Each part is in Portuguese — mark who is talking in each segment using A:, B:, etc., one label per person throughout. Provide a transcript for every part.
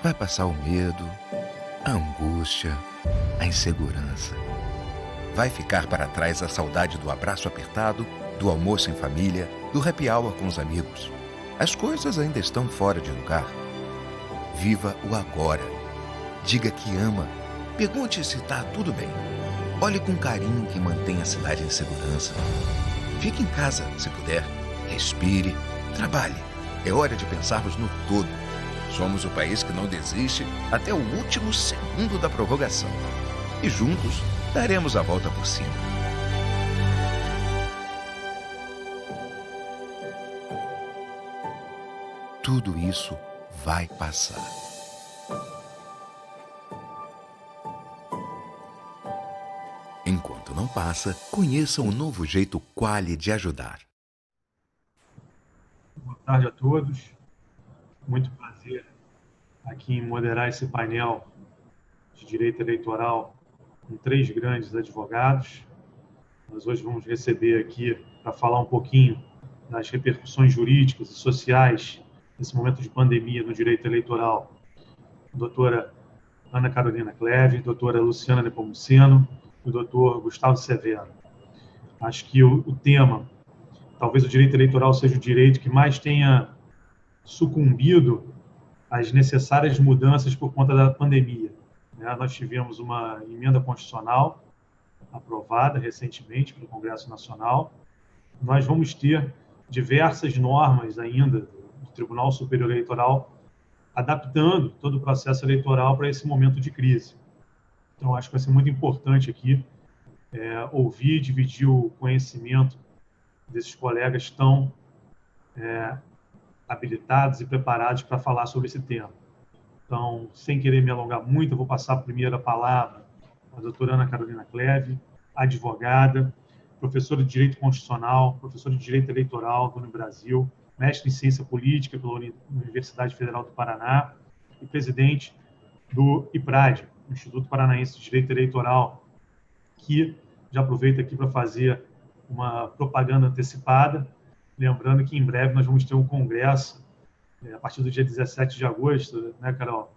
A: Vai passar o medo, a angústia, a insegurança. Vai ficar para trás a saudade do abraço apertado, do almoço em família, do happy hour com os amigos. As coisas ainda estão fora de lugar. Viva o agora. Diga que ama. Pergunte se está tudo bem. Olhe com carinho que mantém a cidade em segurança. Fique em casa, se puder. Respire, trabalhe. É hora de pensarmos no todo. Somos o país que não desiste até o último segundo da prorrogação. E juntos daremos a volta por cima. Tudo isso vai passar. Enquanto não passa, conheça o novo jeito Quali de ajudar.
B: Boa tarde a todos. Muito prazer aqui em moderar esse painel de direito eleitoral com 3 grandes advogados. Nós hoje vamos receber aqui para falar um pouquinho das repercussões jurídicas e sociais nesse momento de pandemia no direito eleitoral. A doutora Ana Carolina Cleve, a doutora Luciana Nepomuceno e o doutor Gustavo Severo. Acho que o tema, talvez o direito eleitoral seja o direito que mais tenha sucumbido às necessárias mudanças por conta da pandemia. Nós tivemos uma emenda constitucional aprovada recentemente pelo Congresso Nacional. Nós vamos ter diversas normas ainda do Tribunal Superior Eleitoral adaptando todo o processo eleitoral para esse momento de crise. Então, acho que vai ser muito importante aqui ouvir e dividir o conhecimento desses colegas tão habilitados e preparados para falar sobre esse tema. Então, sem querer me alongar muito, eu vou passar a primeira palavra à doutora Ana Carolina Cleve, advogada, professora de Direito Constitucional, professora de Direito Eleitoral do Brasil, mestre em Ciência Política pela Universidade Federal do Paraná e presidente do IPRAD, Instituto Paranaense de Direito Eleitoral, que já aproveito aqui para fazer uma propaganda antecipada, lembrando que em breve nós vamos ter um congresso, a partir do dia 17 de agosto, né, Carol?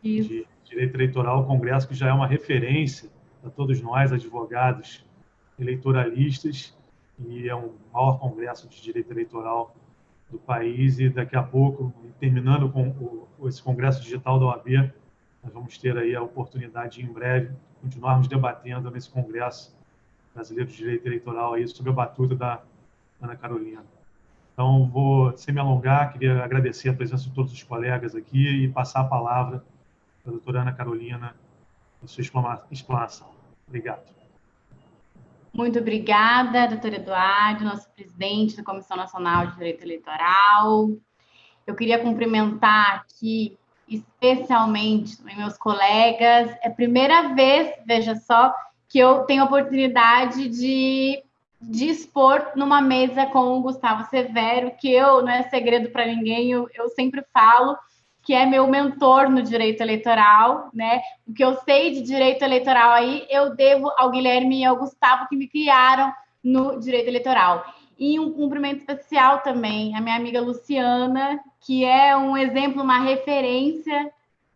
C: Isso.
B: De Direito Eleitoral, congresso que já é uma referência para todos nós, advogados eleitoralistas, e é o maior congresso de direito eleitoral do país, e daqui a pouco, terminando com esse congresso digital da OAB, nós vamos ter aí a oportunidade de, em breve, continuarmos debatendo nesse congresso brasileiro de direito eleitoral aí, sob a batuta da Ana Carolina. Então, vou, sem me alongar, queria agradecer a presença de todos os colegas aqui e passar a palavra para a doutora Ana Carolina na sua explanação. Obrigado.
C: Muito obrigada, doutor Eduardo, nosso presidente da Comissão Nacional de Direito Eleitoral. Eu queria cumprimentar aqui, especialmente, meus colegas. É a primeira vez, veja só, que eu tenho a oportunidade de expor numa mesa com o Gustavo Severo, que não é segredo para ninguém, eu sempre falo, que é meu mentor no direito eleitoral, né? O que eu sei de direito eleitoral aí, eu devo ao Guilherme e ao Gustavo, que me criaram no direito eleitoral. E um cumprimento especial também à minha amiga Luciana, que é um exemplo, uma referência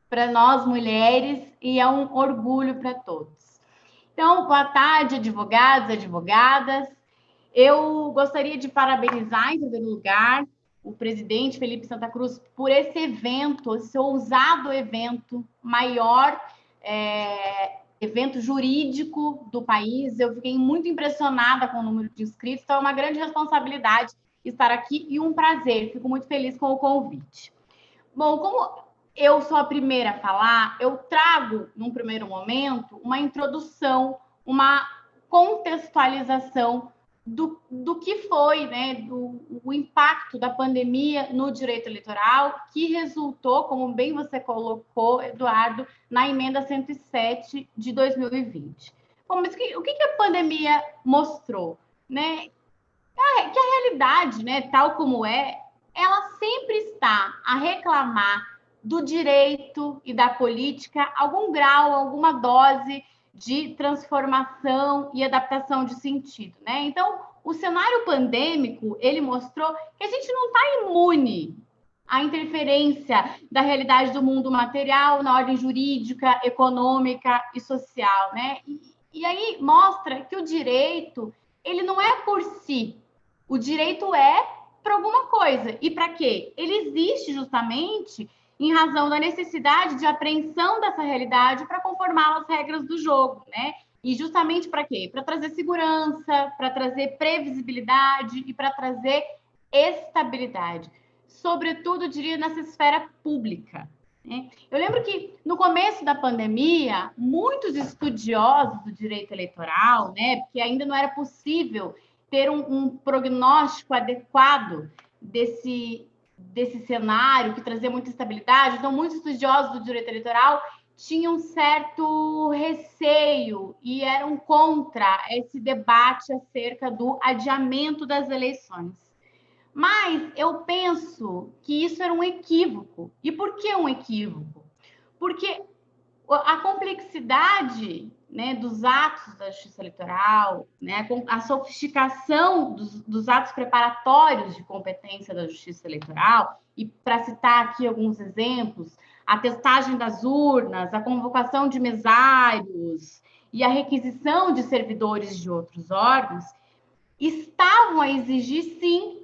C: para nós mulheres, e é um orgulho para todos. Então, boa tarde, advogados e advogadas. Eu gostaria de parabenizar, em primeiro lugar, o presidente Felipe Santa Cruz por esse evento, esse ousado evento, maior evento jurídico do país. Eu fiquei muito impressionada com o número de inscritos, então é uma grande responsabilidade estar aqui e um prazer. Fico muito feliz com o convite. Bom, como eu sou a primeira a falar, eu trago, num primeiro momento, uma introdução, uma contextualização do que foi, né, o impacto da pandemia no direito eleitoral, que resultou, como bem você colocou, Eduardo, na emenda 107 de 2020. Bom, mas o que a pandemia mostrou? Né? Que a realidade, né, tal como ela sempre está a reclamar do direito e da política algum grau, alguma dose de transformação e adaptação de sentido, né? Então, o cenário pandêmico, ele mostrou que a gente não está imune à interferência da realidade do mundo material na ordem jurídica, econômica e social, né? E aí mostra que o direito, ele não é por si. O direito é para alguma coisa. E para quê? Ele existe justamente em razão da necessidade de apreensão dessa realidade para conformar as regras do jogo, né? E justamente para quê? Para trazer segurança, para trazer previsibilidade e para trazer estabilidade. Sobretudo, eu diria, nessa esfera pública, né? Eu lembro que, no começo da pandemia, muitos estudiosos do direito eleitoral, né, porque ainda não era possível ter um prognóstico adequado desse cenário que trazia muita estabilidade. Então, muitos estudiosos do direito eleitoral tinham certo receio e eram contra esse debate acerca do adiamento das eleições. Mas eu penso que isso era um equívoco. E por que um equívoco? Porque a complexidade, né, dos atos da Justiça Eleitoral, né, a sofisticação dos atos preparatórios de competência da Justiça Eleitoral, e para citar aqui alguns exemplos, a testagem das urnas, a convocação de mesários e a requisição de servidores de outros órgãos, estavam a exigir, sim,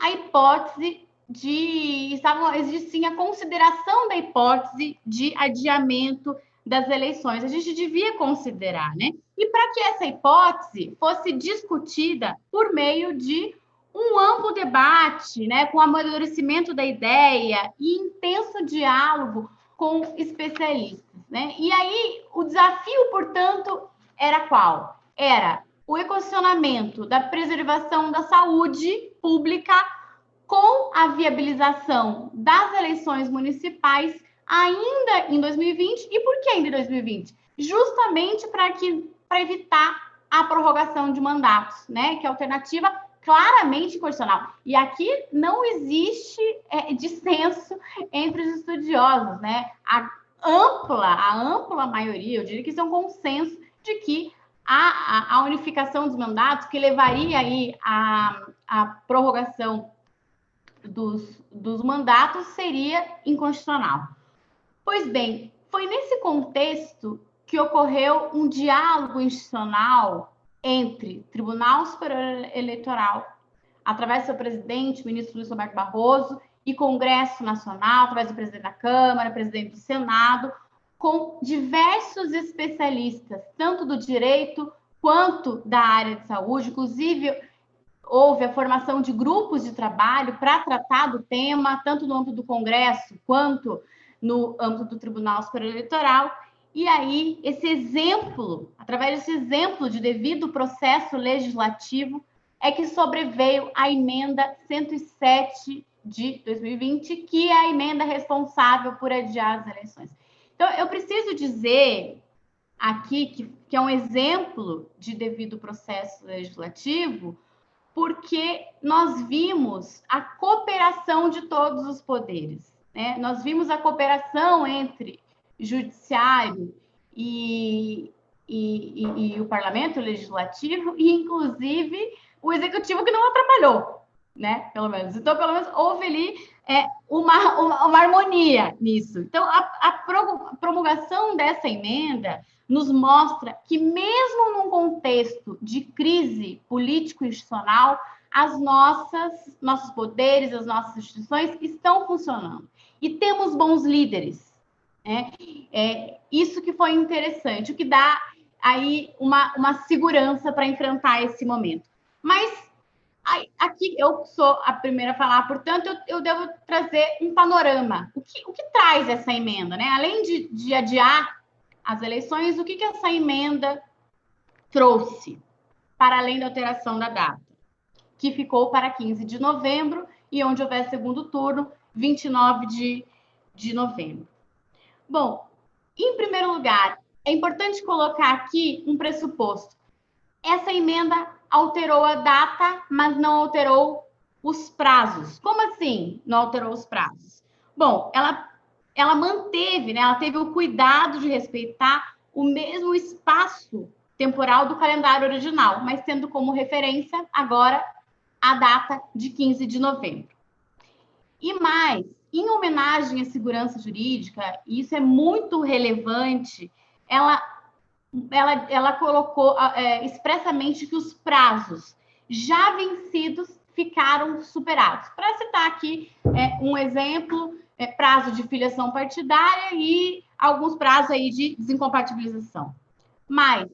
C: a consideração da hipótese de adiamento das eleições. A gente devia considerar, né? E para que essa hipótese fosse discutida por meio de um amplo debate, né, com amadurecimento da ideia e intenso diálogo com especialistas, né? E aí o desafio, portanto, era qual? Era o equacionamento da preservação da saúde pública com a viabilização das eleições municipais ainda em 2020. E por que ainda em 2020? Justamente para evitar a prorrogação de mandatos, né? Que é a alternativa claramente constitucional. E aqui não existe dissenso entre os estudiosos, né? A ampla maioria, eu diria que isso é um consenso de que a unificação dos mandatos, que levaria aí a prorrogação dos mandatos, seria inconstitucional. Pois bem, foi nesse contexto que ocorreu um diálogo institucional entre Tribunal Superior Eleitoral, através do seu presidente, o ministro Luiz Roberto Barroso, e Congresso Nacional, através do presidente da Câmara, presidente do Senado, com diversos especialistas, tanto do direito quanto da área de saúde. Inclusive, houve a formação de grupos de trabalho para tratar do tema, tanto no âmbito do Congresso quanto no âmbito do Tribunal Superior Eleitoral. E aí, através desse exemplo de devido processo legislativo, é que sobreveio a emenda 107 de 2020, que é a emenda responsável por adiar as eleições. Então, eu preciso dizer aqui que é um exemplo de devido processo legislativo, porque nós vimos a cooperação de todos os poderes, né? Nós vimos a cooperação entre judiciário e o parlamento, o legislativo, e inclusive o executivo, que não atrapalhou, né? Pelo menos. Então, pelo menos houve ali uma harmonia nisso. Então, a promulgação dessa emenda nos mostra que, mesmo num contexto de crise político-institucional, nossos poderes, as nossas instituições estão funcionando. E temos bons líderes, né? Isso que foi interessante, o que dá aí uma segurança para enfrentar esse momento. Mas aqui eu sou a primeira a falar, portanto, eu devo trazer um panorama. O que traz essa emenda, né? Além de adiar as eleições, o que essa emenda trouxe, para além da alteração da data, que ficou para 15 de novembro e onde houver segundo turno, 29 de novembro. Bom, em primeiro lugar, é importante colocar aqui um pressuposto. Essa emenda alterou a data, mas não alterou os prazos. Como assim não alterou os prazos? Bom, ela manteve, né? Ela teve o cuidado de respeitar o mesmo espaço temporal do calendário original, mas tendo como referência agora a data de 15 de novembro. E mais, em homenagem à segurança jurídica, e isso é muito relevante, ela colocou expressamente que os prazos já vencidos ficaram superados. Para citar aqui um exemplo, prazo de filiação partidária e alguns prazos aí de desincompatibilização. Mas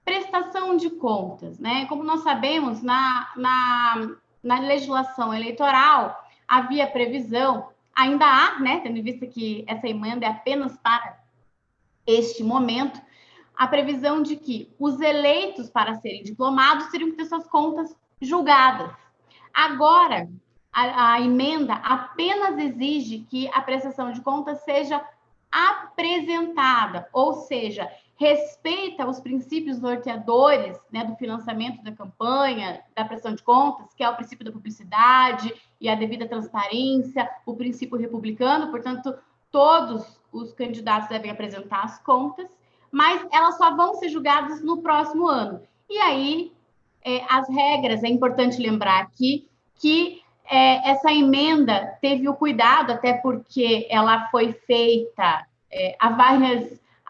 C: prestação de contas, né? Como nós sabemos, na legislação eleitoral havia previsão, ainda há, né? Tendo em vista que essa emenda é apenas para este momento, a previsão de que os eleitos para serem diplomados teriam que ter suas contas julgadas. Agora, a emenda apenas exige que a prestação de contas seja apresentada, ou seja, respeita os princípios norteadores, né, do financiamento da campanha, da prestação de contas, que é o princípio da publicidade e a devida transparência, o princípio republicano, portanto, todos os candidatos devem apresentar as contas, mas elas só vão ser julgadas no próximo ano. E aí, as regras, é importante lembrar aqui que essa emenda teve o cuidado, até porque ela foi feita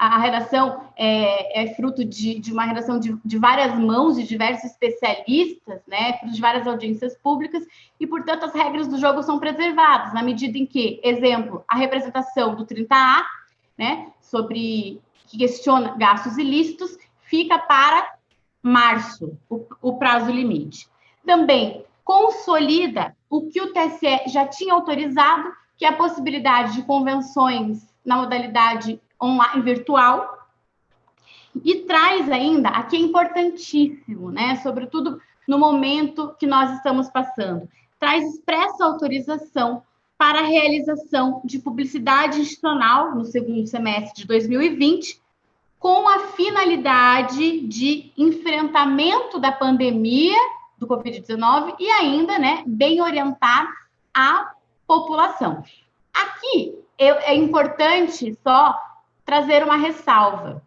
C: a redação é fruto de uma redação de várias mãos, de diversos especialistas, né, fruto de várias audiências públicas, e, portanto, as regras do jogo são preservadas, na medida em que, exemplo, a representação do 30A, né, que questiona gastos ilícitos, fica para março, o prazo limite. Também consolida o que o TSE já tinha autorizado, que é a possibilidade de convenções na modalidade online virtual, e traz ainda, aqui é importantíssimo, né, sobretudo no momento que nós estamos passando, traz expressa autorização para a realização de publicidade institucional no segundo semestre de 2020, com a finalidade de enfrentamento da pandemia do Covid-19 e ainda, né, bem orientar a população. Aqui é importante só trazer uma ressalva.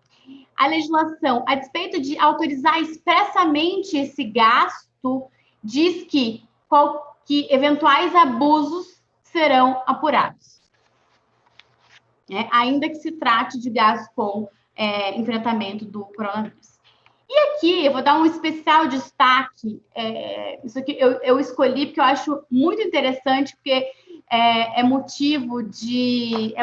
C: A legislação, a despeito de autorizar expressamente esse gasto, diz que eventuais abusos serão apurados, ainda que se trate de gasto com enfrentamento do coronavírus. E aqui eu vou dar um especial destaque, isso aqui eu escolhi porque eu acho muito interessante, porque é motivo de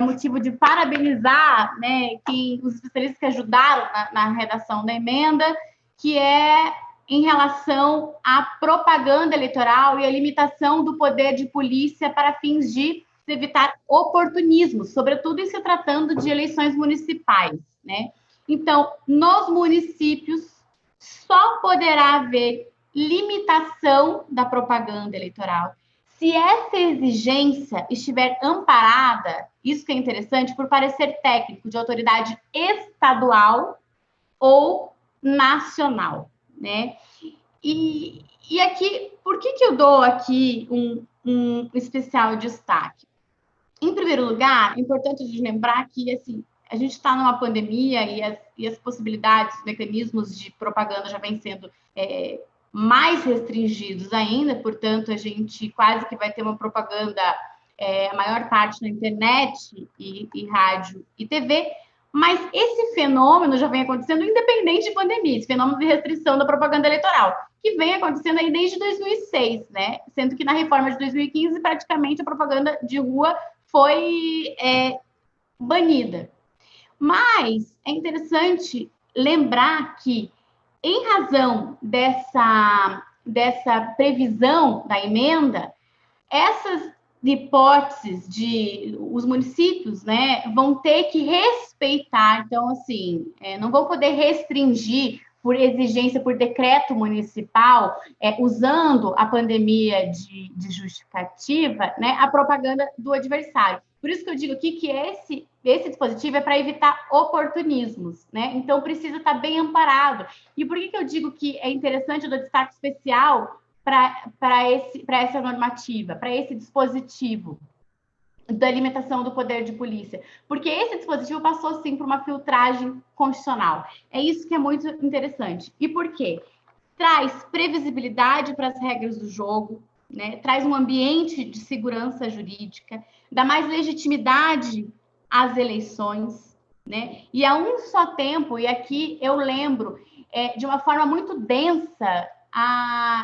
C: parabenizar, né, os especialistas que ajudaram na redação da emenda, que é em relação à propaganda eleitoral e à limitação do poder de polícia para fins de evitar oportunismos, sobretudo em se tratando de eleições municipais, né? Então, nos municípios, só poderá haver limitação da propaganda eleitoral se essa exigência estiver amparada, isso que é interessante, por parecer técnico de autoridade estadual ou nacional, né? E aqui, por que eu dou aqui um especial destaque? Em primeiro lugar, é importante a gente lembrar que, assim, a gente está numa pandemia e as possibilidades, os mecanismos de propaganda já vêm sendo mais restringidos ainda, portanto, a gente quase que vai ter uma propaganda, a maior parte na internet e rádio e TV, mas esse fenômeno já vem acontecendo independente de pandemia, esse fenômeno de restrição da propaganda eleitoral. que vem acontecendo aí desde 2006, né? Sendo que na reforma de 2015, praticamente a propaganda de rua foi banida. Mas é interessante lembrar que, em razão dessa previsão da emenda, essas hipóteses de os municípios, né, vão ter que respeitar, então, assim, não vão poder restringir por exigência, por decreto municipal, usando a pandemia de justificativa, né, a propaganda do adversário. Por isso que eu digo aqui que esse dispositivo é para evitar oportunismos, né? Então, precisa estar bem amparado. E por que eu digo que é interessante eu dar destaque especial para essa normativa, para esse dispositivo da limitação do poder de polícia? Porque esse dispositivo passou, sim, por uma filtragem constitucional. É isso que é muito interessante. E por quê? Traz previsibilidade para as regras do jogo, né? Traz um ambiente de segurança jurídica, dá mais legitimidade às eleições, né? E a um só tempo, e aqui eu lembro, de uma forma muito densa,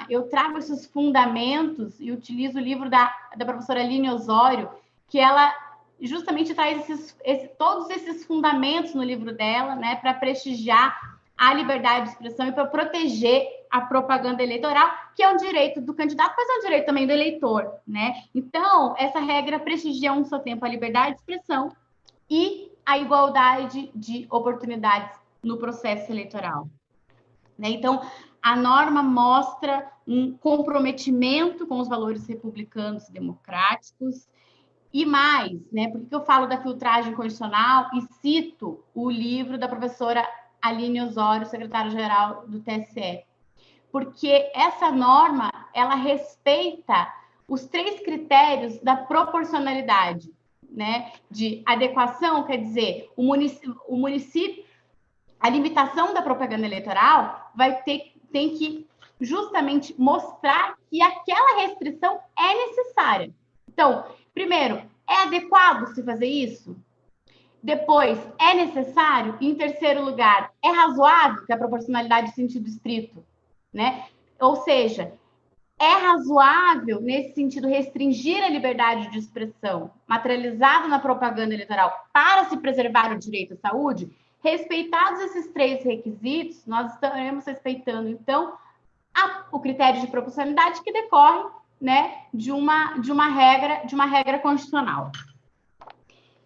C: eu trago esses fundamentos e utilizo o livro da professora Aline Osório, que ela justamente traz todos esses fundamentos no livro dela, né, para prestigiar a liberdade de expressão e para proteger a propaganda eleitoral, que é um direito do candidato, mas é um direito também do eleitor, né? Então, essa regra prestigia um só tempo a liberdade de expressão e a igualdade de oportunidades no processo eleitoral, né? Então, a norma mostra um comprometimento com os valores republicanos e democráticos. E mais, né? Por que eu falo da filtragem constitucional e cito o livro da professora Aline Osório, secretária-geral do TSE? Porque essa norma, ela respeita os 3 critérios da proporcionalidade, né? De adequação, quer dizer, o município, a limitação da propaganda eleitoral tem que justamente mostrar que aquela restrição é necessária. Então, primeiro, é adequado se fazer isso? Depois, é necessário? E, em terceiro lugar, é razoável, que é a proporcionalidade de sentido estrito, né? Ou seja, é razoável, nesse sentido, restringir a liberdade de expressão materializada na propaganda eleitoral para se preservar o direito à saúde? Respeitados esses 3 requisitos, nós estaremos respeitando, então, o critério de proporcionalidade que decorre, né, de uma regra constitucional.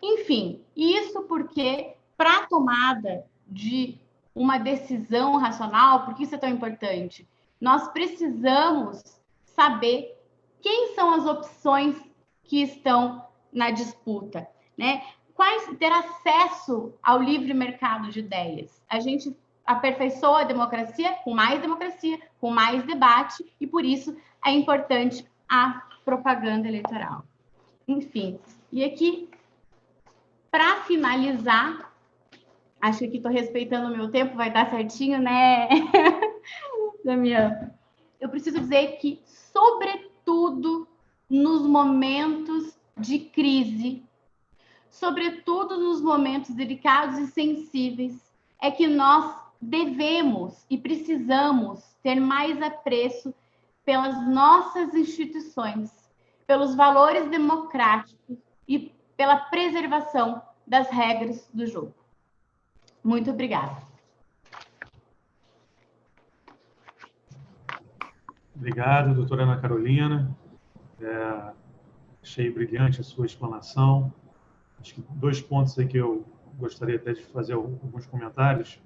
C: Enfim, isso porque, para a tomada de uma decisão racional, por que isso é tão importante? Nós precisamos saber quem são as opções que estão na disputa, né? Ter acesso ao livre mercado de ideias. A gente aperfeiçoa a democracia, com mais debate, e por isso é importante a propaganda eleitoral. Enfim, e aqui, para finalizar, acho que aqui estou respeitando o meu tempo, vai dar certinho, né, Damião? Eu preciso dizer que, sobretudo nos momentos de crise, sobretudo nos momentos delicados e sensíveis, é que nós devemos e precisamos ter mais apreço pelas nossas instituições, pelos valores democráticos e pela preservação das regras do jogo. Muito obrigada.
B: Obrigado, doutora Ana Carolina. Achei brilhante a sua explanação. Acho que 2 pontos aí que eu gostaria até de fazer alguns comentários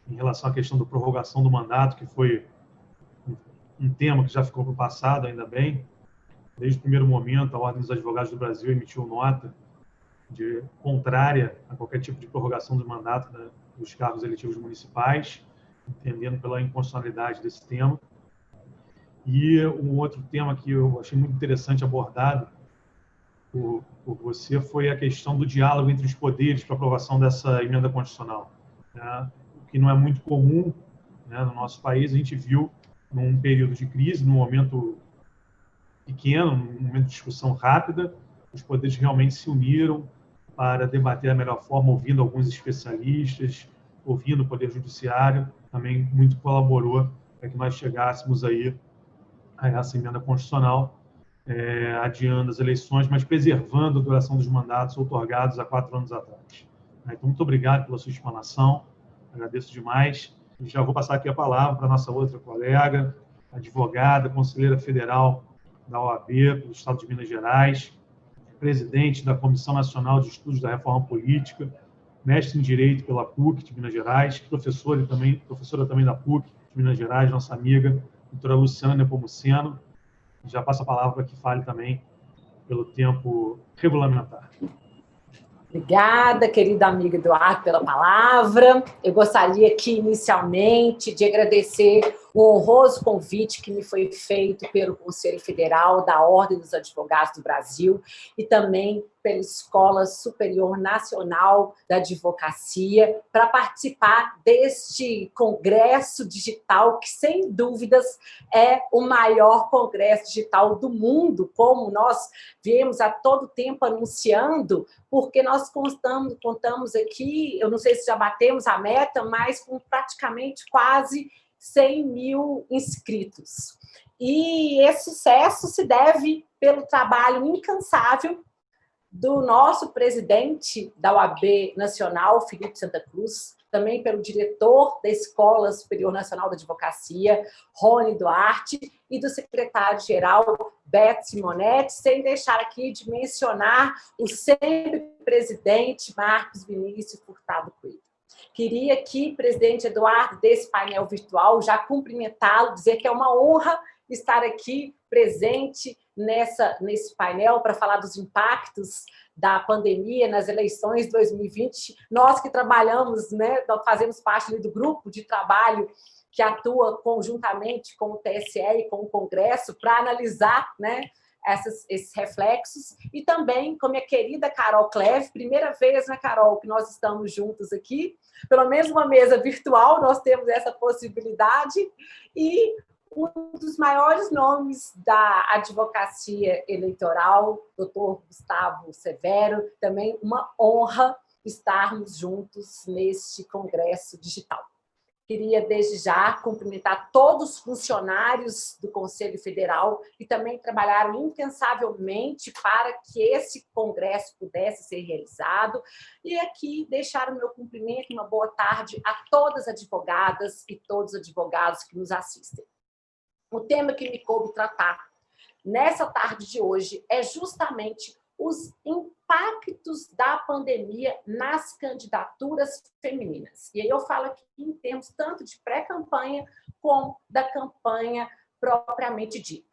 B: em relação à questão da prorrogação do mandato, que foi um tema que já ficou para o passado, ainda bem. Desde o primeiro momento, a Ordem dos Advogados do Brasil emitiu nota contrária a qualquer tipo de prorrogação do mandato, né, dos cargos eletivos municipais, entendendo pela inconstitucionalidade desse tema. E um outro tema que eu achei muito interessante abordado por você foi a questão do diálogo entre os poderes para aprovação dessa emenda constitucional, né? O que não é muito comum, né, no nosso país. A gente viu num período de crise, num momento pequeno, num momento de discussão rápida, os poderes realmente se uniram para debater da melhor forma, ouvindo alguns especialistas, ouvindo o Poder Judiciário, também muito colaborou para que nós chegássemos aí a essa emenda constitucional, adiando as eleições, mas preservando a duração dos mandatos outorgados há 4 anos atrás. Então, muito obrigado pela sua explanação, agradeço demais. E já vou passar aqui a palavra para a nossa outra colega, advogada, conselheira federal da OAB, do Estado de Minas Gerais, presidente da Comissão Nacional de Estudos da Reforma Política, mestre em Direito pela PUC de Minas Gerais, professora também da PUC de Minas Gerais, nossa amiga, doutora Luciana Nepomuceno. Já passo a palavra para que fale também pelo tempo regulamentar.
D: Obrigada, querida amiga Eduardo, pela palavra. Eu gostaria aqui, inicialmente, de agradecer o honroso convite que me foi feito pelo Conselho Federal da Ordem dos Advogados do Brasil e também pela Escola Superior Nacional da Advocacia para participar deste congresso digital que, sem dúvidas, é o maior congresso digital do mundo, como nós viemos a todo tempo anunciando, porque nós contamos aqui, eu não sei se já batemos a meta, mas com praticamente quase 100 mil inscritos. E esse sucesso se deve pelo trabalho incansável do nosso presidente da OAB Nacional, Felipe Santa Cruz, também pelo diretor da Escola Superior Nacional da Advocacia, Rony Duarte, e do secretário-geral, Beto Simonetti, sem deixar aqui de mencionar o sempre presidente Marcos Vinícius Furtado Coelho. Queria aqui, presidente Eduardo, desse painel virtual, já cumprimentá-lo, dizer que é uma honra estar aqui presente nesse painel para falar dos impactos da pandemia nas eleições de 2020. Nós que trabalhamos, né, fazemos parte do grupo de trabalho que atua conjuntamente com o TSE e com o Congresso para analisar, né, esses reflexos, e também com a minha querida Carol Cleve, primeira vez, né, Carol, que nós estamos juntos aqui, pelo menos uma mesa virtual, nós temos essa possibilidade, e um dos maiores nomes da advocacia eleitoral, doutor Gustavo Severo, também uma honra estarmos juntos neste congresso digital. Queria, desde já, cumprimentar todos os funcionários do Conselho Federal que também trabalharam incansavelmente para que esse congresso pudesse ser realizado. E aqui deixar o meu cumprimento e uma boa tarde a todas as advogadas e todos os advogados que nos assistem. O tema que me coube tratar nessa tarde de hoje é justamente os impactos da pandemia nas candidaturas femininas. E aí eu falo aqui em termos tanto de pré-campanha como da campanha propriamente dita.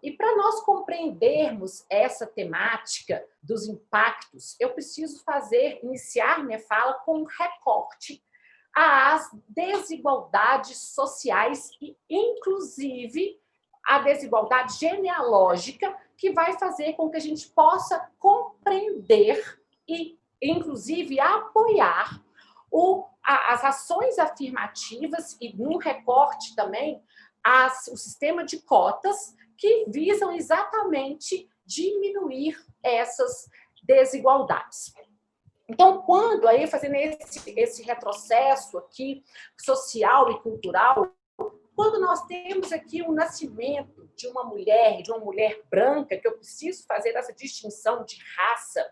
D: E para nós compreendermos essa temática dos impactos, eu preciso iniciar minha fala com um recorte às desigualdades sociais e, inclusive, a desigualdade genealógica, que vai fazer com que a gente possa compreender e, inclusive, apoiar as ações afirmativas e, num recorte também, o sistema de cotas que visam exatamente diminuir essas desigualdades. Então, quando, aí fazendo esse retrocesso aqui, social e cultural, quando nós temos aqui o nascimento de uma mulher branca, que eu preciso fazer essa distinção de raça,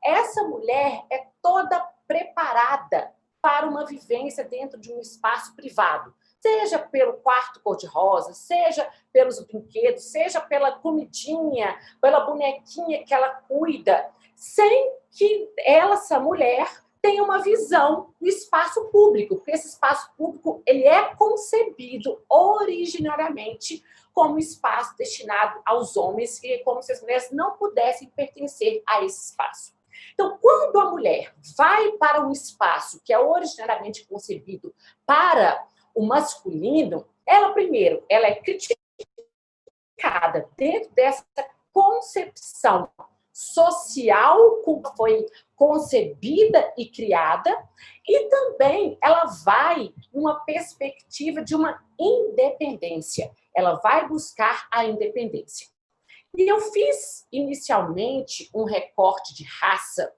D: essa mulher é toda preparada para uma vivência dentro de um espaço privado, seja pelo quarto cor-de-rosa, seja pelos brinquedos, seja pela comidinha, pela bonequinha que ela cuida, sem que essa mulher tenha uma visão do espaço público, porque esse espaço público ele é concebido originariamente como espaço destinado aos homens e como se as mulheres não pudessem pertencer a esse espaço. Então, quando a mulher vai para um espaço que é originariamente concebido para o masculino, primeiro, ela é criticada dentro dessa concepção social como foi concebida e criada, e também ela vai numa perspectiva de uma independência. Ela vai buscar a independência. E eu fiz inicialmente um recorte de raça,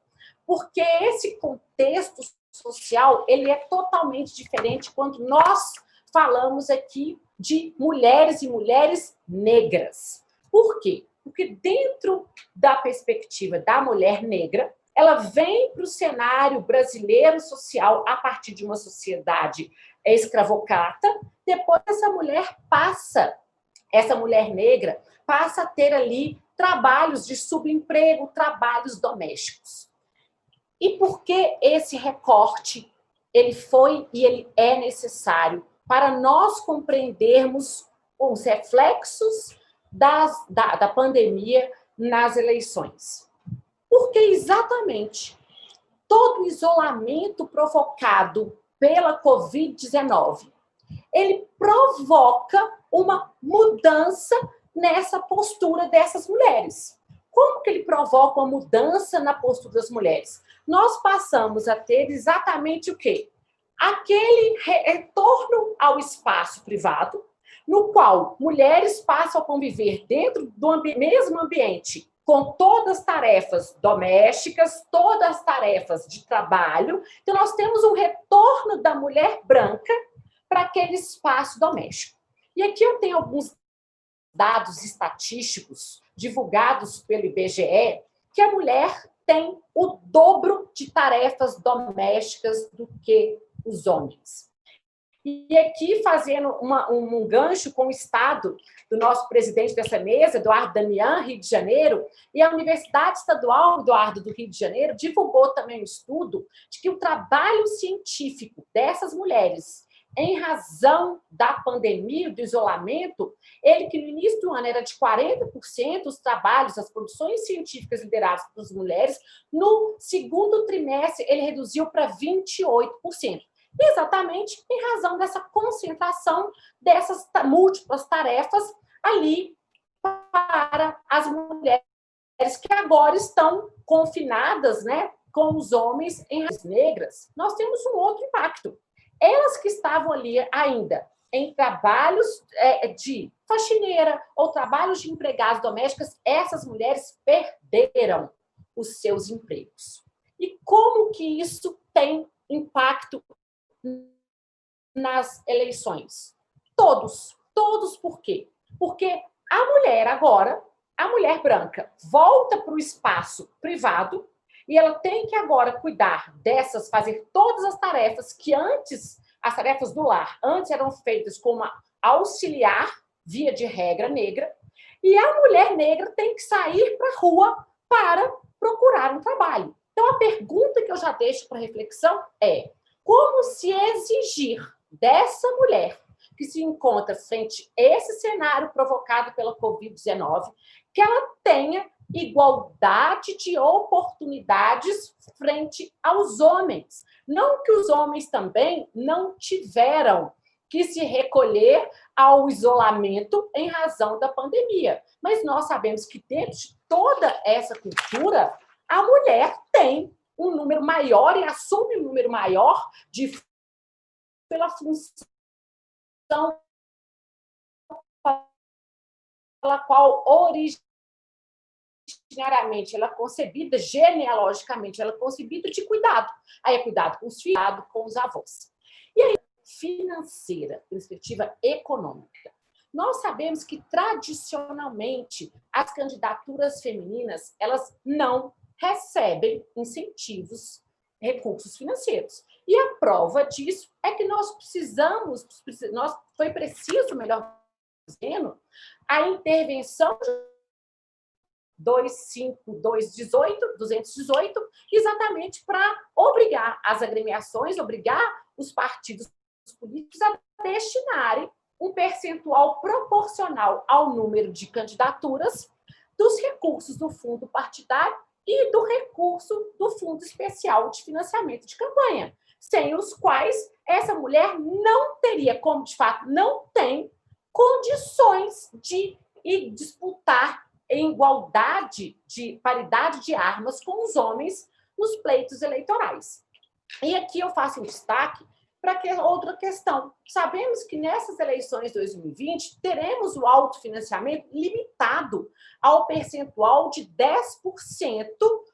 D: porque esse contexto social ele é totalmente diferente quando nós falamos aqui de mulheres e mulheres negras. Por quê? Porque dentro da perspectiva da mulher negra, ela vem para o cenário brasileiro social a partir de uma sociedade escravocrata. Depois essa mulher negra passa a ter ali trabalhos de subemprego, trabalhos domésticos. E por que esse recorte ele foi e ele é necessário para nós compreendermos os reflexos da pandemia nas eleições? Porque exatamente todo o isolamento provocado pela Covid-19, ele provoca uma mudança nessa postura dessas mulheres. Como que ele provoca uma mudança na postura das mulheres? Nós passamos a ter exatamente o quê? Aquele retorno ao espaço privado, no qual mulheres passam a conviver dentro do mesmo ambiente, com todas as tarefas domésticas, todas as tarefas de trabalho. Então, nós temos um retorno da mulher branca para aquele espaço doméstico. E aqui eu tenho alguns dados estatísticos divulgados pelo IBGE, que a mulher tem o dobro de tarefas domésticas do que os homens. E aqui, fazendo um gancho com o estado do nosso presidente dessa mesa, Eduardo Damião, Rio de Janeiro, e a Universidade Estadual Eduardo do Rio de Janeiro divulgou também um estudo de que o trabalho científico dessas mulheres, em razão da pandemia, do isolamento, ele que no início do ano era de 40%, os trabalhos, as produções científicas lideradas por mulheres, no segundo trimestre ele reduziu para 28%. Exatamente em razão dessa concentração dessas múltiplas tarefas ali para as mulheres que agora estão confinadas, né, com os homens em raças negras. Nós temos um outro impacto. Elas que estavam ali ainda em trabalhos de faxineira ou trabalhos de empregadas domésticas, essas mulheres perderam os seus empregos. E como que isso tem impacto nas eleições? Todos por quê? Porque a mulher agora, a mulher branca, volta para o espaço privado e ela tem que agora cuidar fazer todas as tarefas que antes, as tarefas do lar, antes eram feitas como auxiliar, via de regra negra, e a mulher negra tem que sair para a rua para procurar um trabalho. Então, a pergunta que eu já deixo para reflexão é: como se exigir dessa mulher que se encontra frente a esse cenário provocado pela Covid-19, que ela tenha igualdade de oportunidades frente aos homens? Não que os homens também não tiveram que se recolher ao isolamento em razão da pandemia, mas nós sabemos que dentro de toda essa cultura, a mulher tem um número maior e assume um número maior pela função pela qual originariamente ela é concebida, genealogicamente ela é concebida de cuidado. Aí é cuidado com os filhos, cuidado com os avós. E aí, financeira, perspectiva econômica. Nós sabemos que, tradicionalmente, as candidaturas femininas, elas não recebem incentivos, recursos financeiros. E a prova disso é que foi preciso, melhor dizendo, a intervenção 25218, exatamente para obrigar as agremiações, obrigar os partidos políticos a destinarem um percentual proporcional ao número de candidaturas dos recursos do fundo partidário e do recurso do Fundo Especial de Financiamento de Campanha, sem os quais essa mulher não teria, como de fato não tem, condições de disputar em igualdade, de paridade de armas com os homens nos pleitos eleitorais. E aqui eu faço um destaque para outra questão. Sabemos que nessas eleições de 2020 teremos o autofinanciamento limitado ao percentual de 10%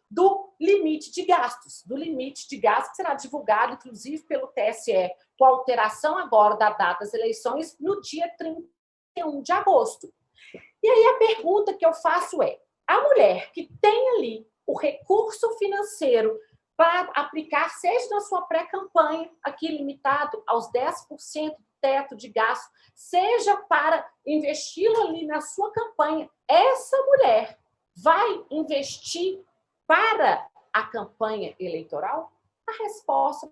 D: do limite de gastos, que será divulgado, inclusive, pelo TSE, com alteração agora da data das eleições, no dia 31 de agosto. E aí a pergunta que eu faço é, a mulher que tem ali o recurso financeiro para aplicar, seja na sua pré-campanha, aqui limitado aos 10% do teto de gasto, seja para investi-lo ali na sua campanha, essa mulher vai investir para a campanha eleitoral? A resposta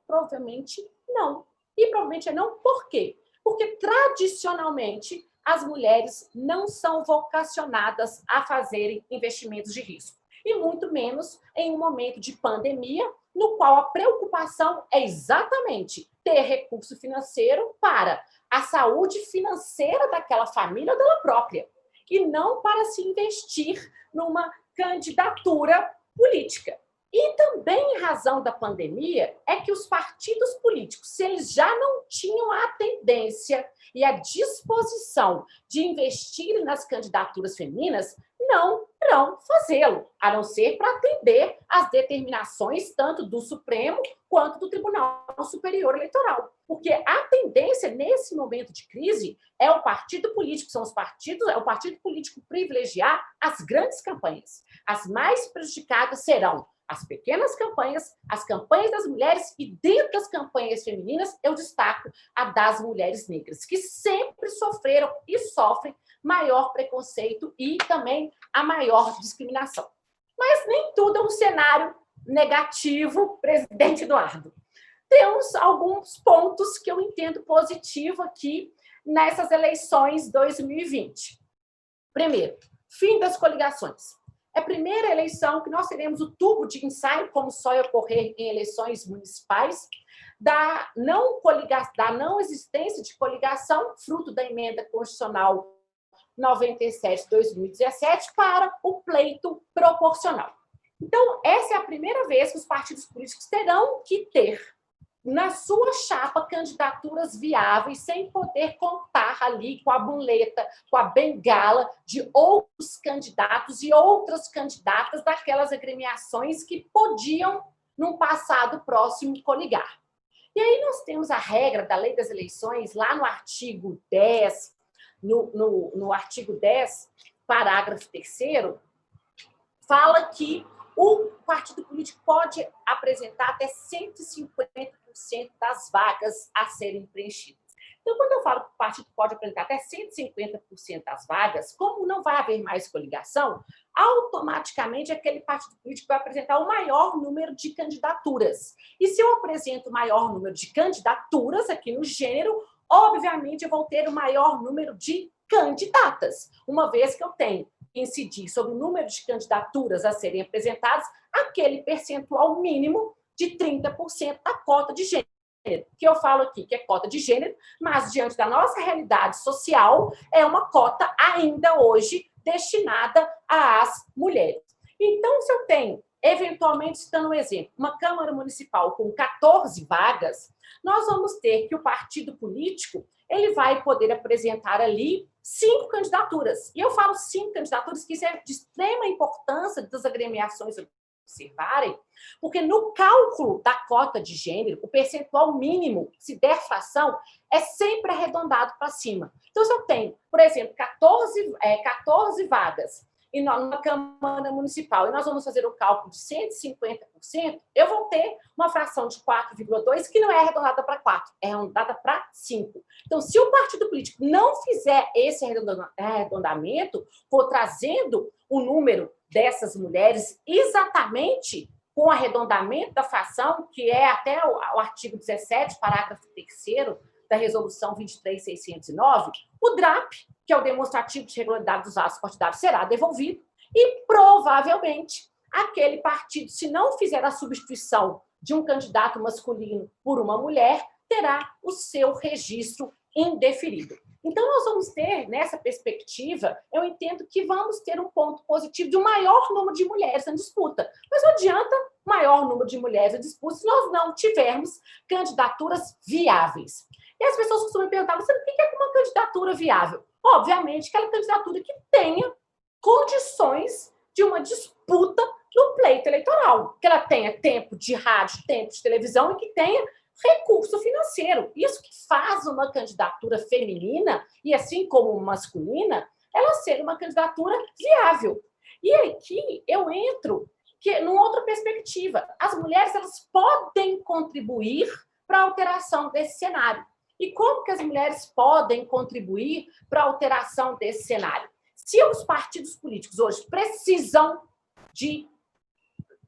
D: provavelmente não. E provavelmente é não por quê? Porque, tradicionalmente, as mulheres não são vocacionadas a fazerem investimentos de risco. E muito menos em um momento de pandemia, no qual a preocupação é exatamente ter recurso financeiro para a saúde financeira daquela família ou dela própria, e não para se investir numa candidatura política. E também, em razão da pandemia, é que os partidos políticos, se eles já não tinham a tendência e a disposição de investir nas candidaturas femininas, não irão fazê-lo, a não ser para atender às determinações tanto do Supremo quanto do Tribunal Superior Eleitoral. Porque a tendência, nesse momento de crise, é o partido político, é o partido político privilegiar as grandes campanhas. As mais prejudicadas serão as pequenas campanhas, as campanhas das mulheres, e dentro das campanhas femininas eu destaco a das mulheres negras, que sempre sofreram e sofrem maior preconceito e também a maior discriminação. Mas nem tudo é um cenário negativo, presidente Eduardo. Temos alguns pontos que eu entendo positivo aqui nessas eleições 2020. Primeiro, fim das coligações. É a primeira eleição que nós teremos o tubo de ensaio, como só ocorrer em eleições municipais, da não existência de coligação, fruto da emenda constitucional 97/2017, para o pleito proporcional. Então, essa é a primeira vez que os partidos políticos terão que ter na sua chapa candidaturas viáveis, sem poder contar ali com a muleta, com a bengala de outros candidatos e outras candidatas daquelas agremiações que podiam, num passado próximo, coligar. E aí nós temos a regra da Lei das Eleições, lá no artigo 10, no artigo 10, parágrafo 3º, fala que o partido político pode apresentar até 150% das vagas a serem preenchidas. Então, quando eu falo que o partido pode apresentar até 150% das vagas, como não vai haver mais coligação, automaticamente aquele partido político vai apresentar o maior número de candidaturas. E se eu apresento o maior número de candidaturas aqui no gênero, obviamente eu vou ter o maior número de candidatas, uma vez que eu tenho que incidir sobre o número de candidaturas a serem apresentadas, aquele percentual mínimo de 30% da cota de gênero, que eu falo aqui que é cota de gênero, mas diante da nossa realidade social, é uma cota ainda hoje destinada às mulheres. Então, se eu tenho, eventualmente, citando um exemplo, uma Câmara Municipal com 14 vagas, nós vamos ter que o partido político ele vai poder apresentar ali 5 candidaturas. E eu falo 5 candidaturas, que isso é de extrema importância das agremiações observarem, porque no cálculo da cota de gênero, o percentual mínimo, se der fração, é sempre arredondado para cima. Então, se eu tenho, por exemplo, 14 vagas e numa Câmara Municipal, e nós vamos fazer o cálculo de 150%, eu vou ter uma fração de 4,2, que não é arredondada para 4, é arredondada para 5. Então, se o partido político não fizer esse arredondamento, for trazendo o número dessas mulheres exatamente com o arredondamento da fração, que é até o artigo 17, parágrafo 3º, da Resolução 23.609, o DRAP, que é o demonstrativo de regularidade dos atos partidários, será devolvido e, provavelmente, aquele partido, se não fizer a substituição de um candidato masculino por uma mulher, terá o seu registro indeferido. Então, nós vamos ter, nessa perspectiva, eu entendo que vamos ter um ponto positivo de um maior número de mulheres na disputa. Mas não adianta maior número de mulheres em disputa se nós não tivermos candidaturas viáveis. E as pessoas costumam perguntar, você, o que é uma candidatura viável? Obviamente, aquela candidatura que tenha condições de uma disputa no pleito eleitoral, que ela tenha tempo de rádio, tempo de televisão e que tenha recurso financeiro. Isso que faz uma candidatura feminina, e assim como masculina, ela ser uma candidatura viável. E aqui eu entro numa outra perspectiva. As mulheres, elas podem contribuir para a alteração desse cenário. E como que as mulheres podem contribuir para a alteração desse cenário? Se os partidos políticos hoje precisam de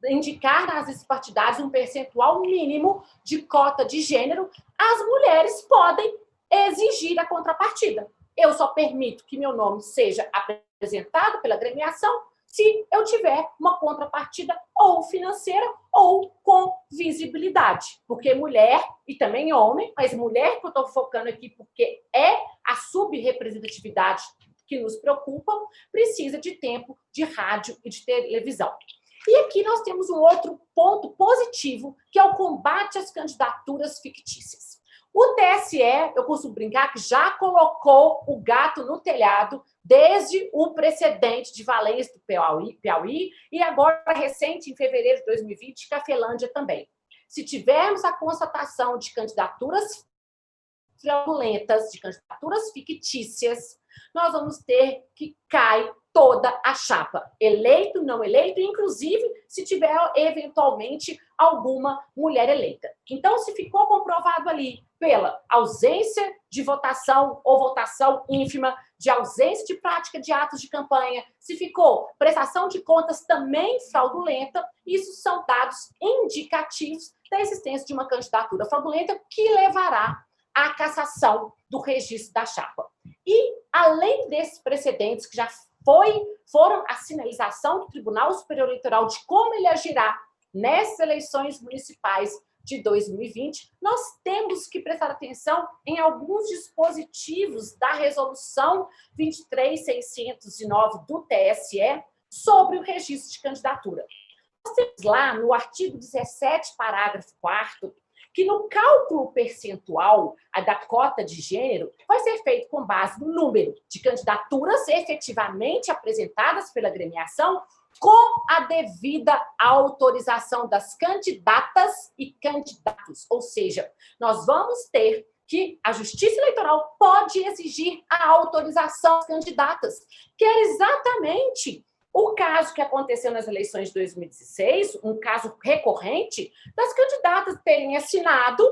D: indicar nas listas partidárias um percentual mínimo de cota de gênero, as mulheres podem exigir a contrapartida. Eu só permito que meu nome seja apresentado pela agremiação se eu tiver uma contrapartida ou financeira ou com visibilidade. Porque mulher, e também homem, mas mulher que eu estou focando aqui porque é a subrepresentatividade que nos preocupa, precisa de tempo de rádio e de televisão. E aqui nós temos um outro ponto positivo, que é o combate às candidaturas fictícias. O TSE, eu costumo brincar, que já colocou o gato no telhado desde o precedente de Valença do Piauí e agora, recente, em fevereiro de 2020, Cafelândia também. Se tivermos a constatação de candidaturas fraudulentas, de candidaturas fictícias, nós vamos ter que cair toda a chapa, eleito, não eleito, inclusive se tiver eventualmente alguma mulher eleita. Então, se ficou comprovado ali pela ausência de votação ou votação ínfima, de ausência de prática de atos de campanha, se ficou prestação de contas também fraudulenta, isso são dados indicativos da existência de uma candidatura fraudulenta que levará à cassação do registro da chapa. E, além desses precedentes que já foram a sinalização do Tribunal Superior Eleitoral de como ele agirá nessas eleições municipais de 2020, nós temos que prestar atenção em alguns dispositivos da Resolução 23.609 do TSE sobre o registro de candidatura. Nós temos lá, no artigo 17, parágrafo 4º, que no cálculo percentual da cota de gênero vai ser feito com base no número de candidaturas efetivamente apresentadas pela agremiação com a devida autorização das candidatas e candidatos. Ou seja, nós vamos ter que a Justiça Eleitoral pode exigir a autorização das candidatas, que era exatamente o caso que aconteceu nas eleições de 2016, um caso recorrente, das candidatas terem assinado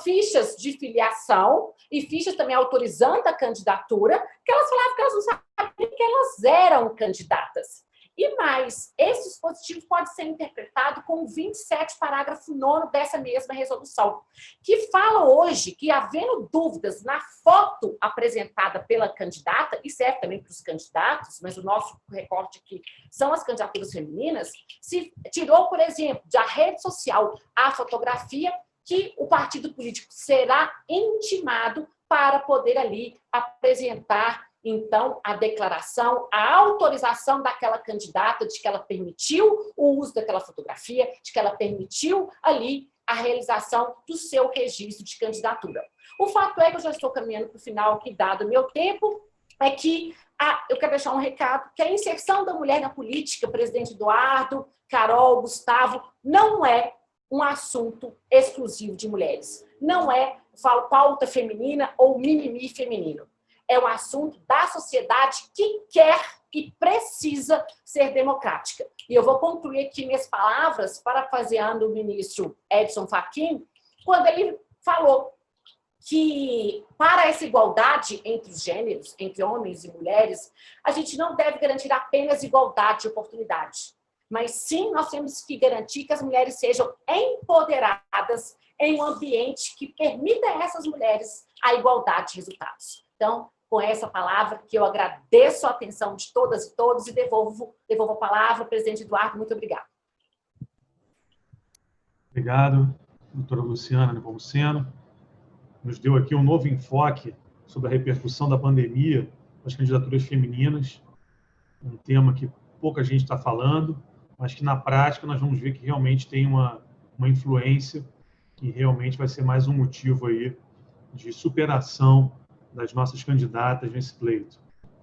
D: fichas de filiação e fichas também autorizando a candidatura, que elas falavam que elas não sabiam que elas eram candidatas. E mais, esse dispositivo pode ser interpretado com o 27, parágrafo 9º dessa mesma resolução, que fala hoje que, havendo dúvidas na foto apresentada pela candidata, e serve também para os candidatos, mas o nosso recorte aqui são as candidaturas femininas, se tirou, por exemplo, da rede social a fotografia, que o partido político será intimado para poder ali apresentar então, a declaração, a autorização daquela candidata de que ela permitiu o uso daquela fotografia, de que ela permitiu ali a realização do seu registro de candidatura. O fato é que eu já estou caminhando para o final aqui, dado o meu tempo, é que eu quero deixar um recado, que a inserção da mulher na política, presidente Eduardo, Carol, Gustavo, não é um assunto exclusivo de mulheres. Não é pauta feminina ou mimimi feminino. É um assunto da sociedade que quer e precisa ser democrática. E eu vou concluir aqui minhas palavras parafraseando o ministro Edson Fachin, quando ele falou que, para essa igualdade entre os gêneros, entre homens e mulheres, a gente não deve garantir apenas igualdade de oportunidade, mas sim nós temos que garantir que as mulheres sejam empoderadas em um ambiente que permita a essas mulheres a igualdade de resultados. Então, com essa palavra, que eu agradeço a atenção de todas e todos e devolvo a palavra ao presidente Eduardo. Muito obrigado.
B: Obrigado, doutora Luciana Nepomuceno. Nos deu aqui um novo enfoque sobre a repercussão da pandemia nas candidaturas femininas, um tema que pouca gente está falando, mas que na prática nós vamos ver que realmente tem uma influência e realmente vai ser mais um motivo aí de superação das nossas candidatas nesse pleito.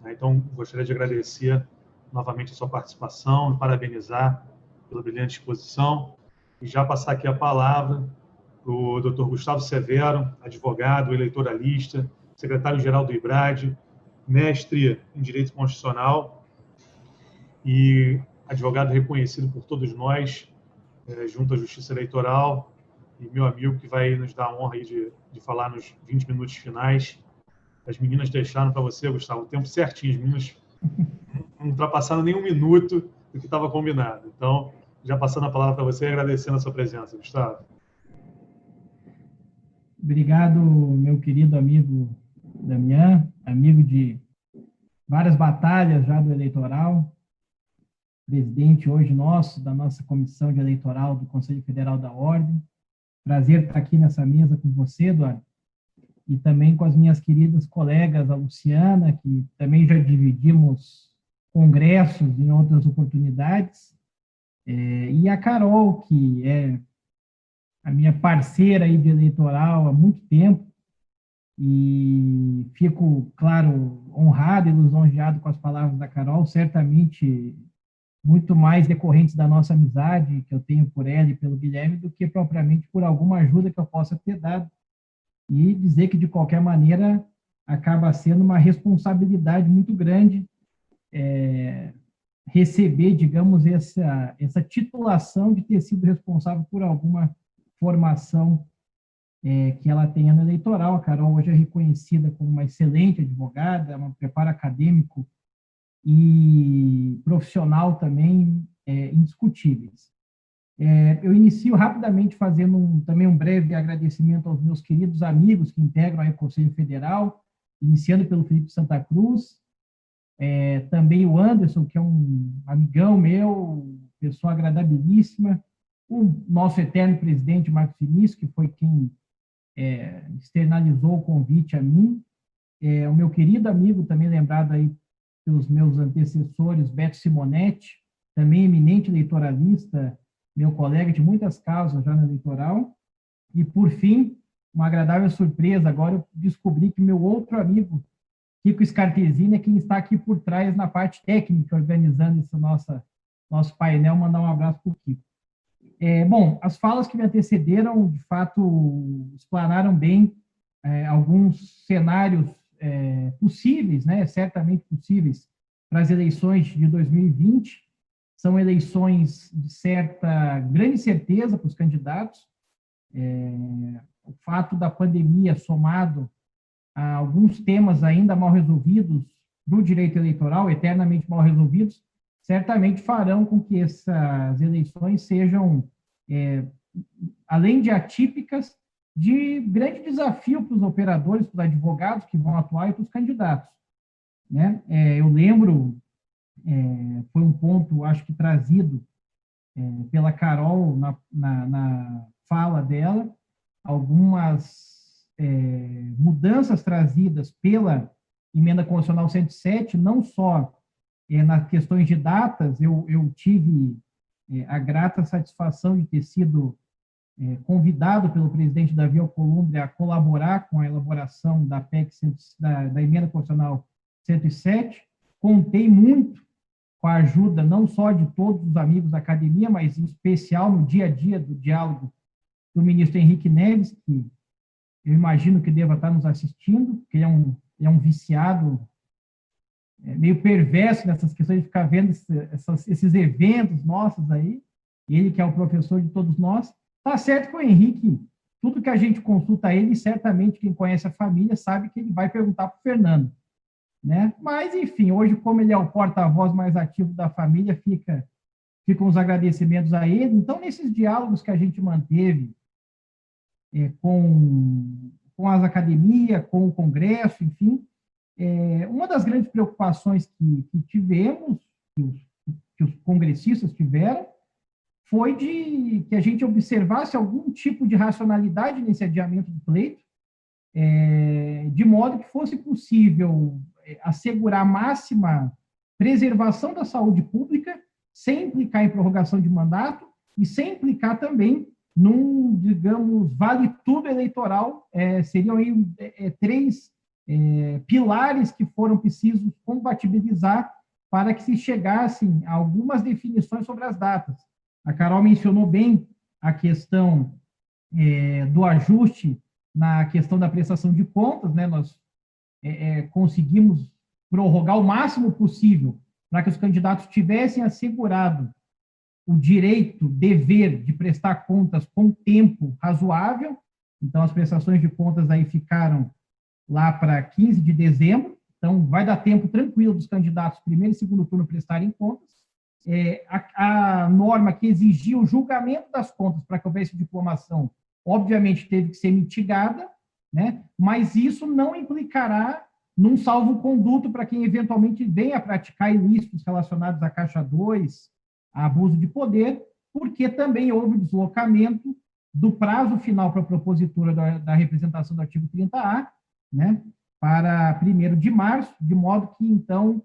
B: Então, gostaria de agradecer novamente a sua participação, parabenizar pela brilhante exposição e já passar aqui a palavra para o Dr. Gustavo Severo, advogado, eleitoralista, secretário-geral do IBRAD, mestre em Direito Constitucional e advogado reconhecido por todos nós, junto à Justiça Eleitoral, e meu amigo que vai nos dar a honra aí de falar nos 20 minutos finais. As meninas deixaram para você, Gustavo, o tempo certinho. As meninas não ultrapassaram nem um minuto do que estava combinado. Então, já passando a palavra para você e agradecendo a sua presença, Gustavo.
E: Obrigado, meu querido amigo Damian, amigo de várias batalhas já do eleitoral, presidente hoje nosso, da nossa comissão de eleitoral do Conselho Federal da Ordem. Prazer estar aqui nessa mesa com você, Eduardo, e também com as minhas queridas colegas, a Luciana, que também já dividimos congressos em outras oportunidades, e a Carol, que é a minha parceira aí de eleitoral há muito tempo, e fico, claro, honrado e lisonjeado com as palavras da Carol, certamente muito mais decorrentes da nossa amizade que eu tenho por ela e pelo Guilherme do que propriamente por alguma ajuda que eu possa ter dado. E dizer que, de qualquer maneira, acaba sendo uma responsabilidade muito grande receber, digamos, essa titulação de ter sido responsável por alguma formação que ela tenha no eleitoral. A Carol hoje é reconhecida como uma excelente advogada, um preparo acadêmico e profissional também indiscutíveis. Eu inicio rapidamente fazendo também um breve agradecimento aos meus queridos amigos que integram aí o Conselho Federal, iniciando pelo Felipe Santa Cruz, também o Anderson, que é um amigão meu, pessoa agradabilíssima, o nosso eterno presidente Marcos Vinícius, que foi quem externalizou o convite a mim, o meu querido amigo, também lembrado aí pelos meus antecessores, Beto Simonetti, também eminente eleitoralista, meu colega de muitas causas já no eleitoral. E, por fim, uma agradável surpresa, agora eu descobri que meu outro amigo, Kiko Scarpezini, é quem está aqui por trás na parte técnica, organizando esse nosso painel. Mandar um abraço para o Kiko. Bom, as falas que me antecederam, de fato, explanaram bem alguns cenários possíveis, né, certamente possíveis, para as eleições de 2020. São eleições de certa grande certeza para os candidatos. O fato da pandemia, somado a alguns temas ainda mal resolvidos do direito eleitoral, eternamente mal resolvidos, certamente farão com que essas eleições sejam, além de atípicas, de grande desafio para os operadores, para os advogados que vão atuar e para os candidatos, né? Eu lembro, foi um ponto, acho que trazido pela Carol na fala dela, algumas mudanças trazidas pela Emenda Constitucional 107, não só nas questões de datas. Eu tive a grata satisfação de ter sido convidado pelo presidente Davi Alcolumbre a colaborar com a elaboração da PEC, da Emenda Constitucional 107. Contei muito com a ajuda não só de todos os amigos da academia, mas em especial no dia a dia do diálogo do ministro Henrique Neves, que eu imagino que deva estar nos assistindo, porque ele é um viciado meio perverso nessas questões de ficar vendo esses eventos nossos aí, ele que é o professor de todos nós. Tá certo que o Henrique, tudo que a gente consulta ele, certamente quem conhece a família sabe que ele vai perguntar para o Fernando, né? Mas, enfim, hoje, como ele é o porta-voz mais ativo da família, ficam os agradecimentos a ele. Então, nesses diálogos que a gente manteve com as academias, com o Congresso, enfim, uma das grandes preocupações que tivemos, que os congressistas tiveram, foi de que a gente observasse algum tipo de racionalidade nesse adiamento do pleito, de modo que fosse possível assegurar a máxima preservação da saúde pública, sem implicar em prorrogação de mandato e sem implicar também num, digamos, vale-tudo eleitoral. Seriam aí três pilares que foram precisos compatibilizar para que se chegassem a algumas definições sobre as datas. A Carol mencionou bem a questão do ajuste na questão da prestação de contas, né? Nós conseguimos prorrogar o máximo possível para que os candidatos tivessem assegurado o direito, dever de prestar contas com tempo razoável. Então, as prestações de contas aí ficaram lá para 15 de dezembro, então vai dar tempo tranquilo dos candidatos primeiro e segundo turno prestarem contas. A norma que exigia o julgamento das contas para que houvesse diplomação, obviamente teve que ser mitigada, né? Mas isso não implicará num salvo-conduto para quem eventualmente venha praticar ilícitos relacionados à Caixa 2, a abuso de poder, porque também houve deslocamento do prazo final para a propositura da representação do artigo 30A, né, para 1º de março, de modo que, então,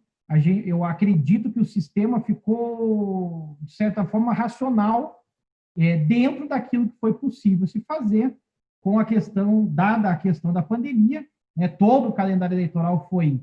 E: eu acredito que o sistema ficou, de certa forma, racional, dentro daquilo que foi possível se fazer com a questão, dada a questão da pandemia, né, todo o calendário eleitoral foi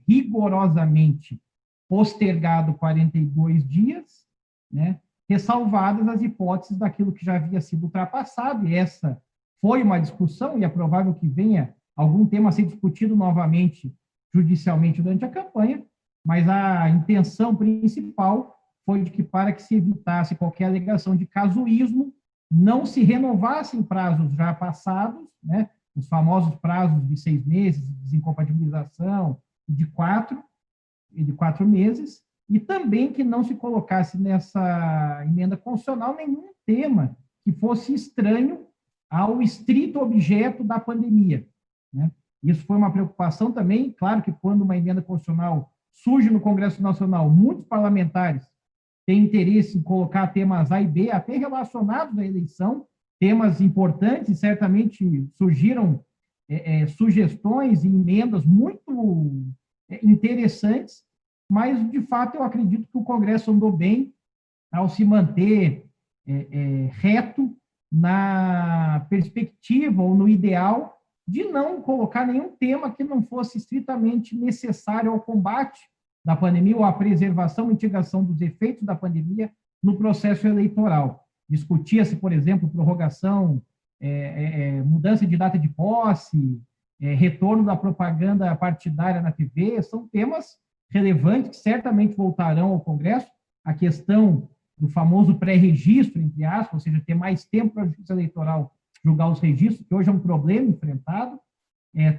E: rigorosamente postergado 42 dias, né, ressalvadas as hipóteses daquilo que já havia sido ultrapassado, e essa foi uma discussão, e é provável que venha algum tema a ser discutido novamente judicialmente durante a campanha, mas a intenção principal foi de que, para que se evitasse qualquer alegação de casuísmo, não se renovassem prazos já passados, né, os famosos prazos de 6 meses, de desincompatibilização, e de 4 meses, e também que não se colocasse nessa emenda constitucional nenhum tema que fosse estranho ao estrito objeto da pandemia, né? Isso foi uma preocupação também. Claro que quando uma emenda constitucional surge no Congresso Nacional, muitos parlamentares têm interesse em colocar temas A e B, até relacionados à eleição, temas importantes, e certamente surgiram sugestões e emendas muito interessantes, mas, de fato, eu acredito que o Congresso andou bem ao se manter reto na perspectiva ou no ideal de não colocar nenhum tema que não fosse estritamente necessário ao combate da pandemia ou à preservação e mitigação dos efeitos da pandemia no processo eleitoral. Discutia-se, por exemplo, prorrogação, mudança de data de posse, retorno da propaganda partidária na TV, são temas relevantes que certamente voltarão ao Congresso. A questão do famoso pré-registro, entre aspas, ou seja, ter mais tempo para a Justiça Eleitoral julgar os registros, que hoje é um problema enfrentado.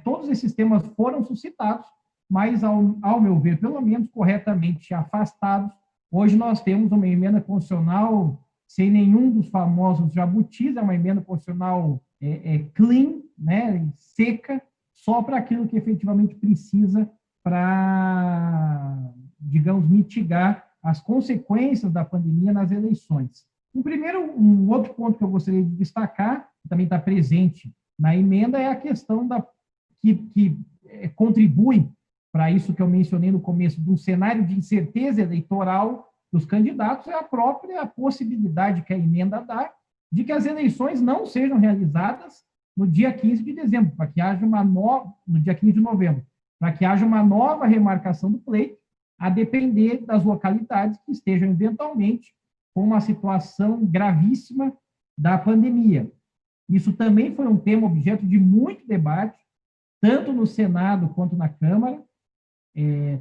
E: Todos esses temas foram suscitados, mas, ao meu ver, pelo menos corretamente afastados. Hoje nós temos uma emenda constitucional sem nenhum dos famosos jabutis, é uma emenda constitucional clean, né, seca, só para aquilo que efetivamente precisa para, digamos, mitigar as consequências da pandemia nas eleições. Um outro ponto que eu gostaria de destacar, que também está presente na emenda, é a questão que contribui para isso que eu mencionei no começo, de um cenário de incerteza eleitoral dos candidatos, é a própria possibilidade que a emenda dá de que as eleições não sejam realizadas no dia 15 de dezembro, para que haja no dia 15 de novembro, para que haja uma nova remarcação do pleito, a depender das localidades que estejam eventualmente com uma situação gravíssima da pandemia. Isso também foi um tema objeto de muito debate, tanto no Senado quanto na Câmara,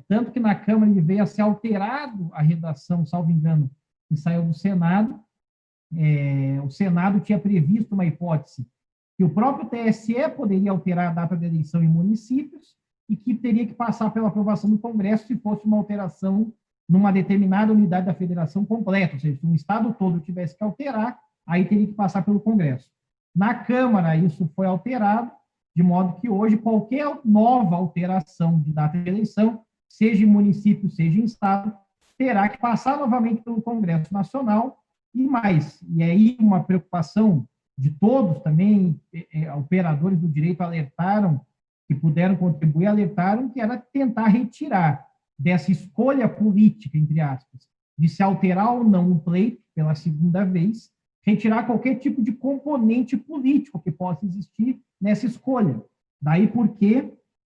E: tanto que na Câmara ele veio a ser alterado a redação, salvo engano, que saiu do Senado. O Senado tinha previsto uma hipótese que o próprio TSE poderia alterar a data da eleição em municípios e que teria que passar pela aprovação do Congresso se fosse uma alteração numa determinada unidade da federação completa, ou seja, se um estado todo tivesse que alterar, aí teria que passar pelo Congresso. Na Câmara, isso foi alterado, de modo que hoje qualquer nova alteração de data de eleição, seja em município, seja em estado, terá que passar novamente pelo Congresso Nacional e mais. E aí uma preocupação de todos também, operadores do direito alertaram, que puderam contribuir, alertaram que era tentar retirar dessa escolha política, entre aspas, de se alterar ou não o pleito pela segunda vez, retirar qualquer tipo de componente político que possa existir nessa escolha. Daí porque,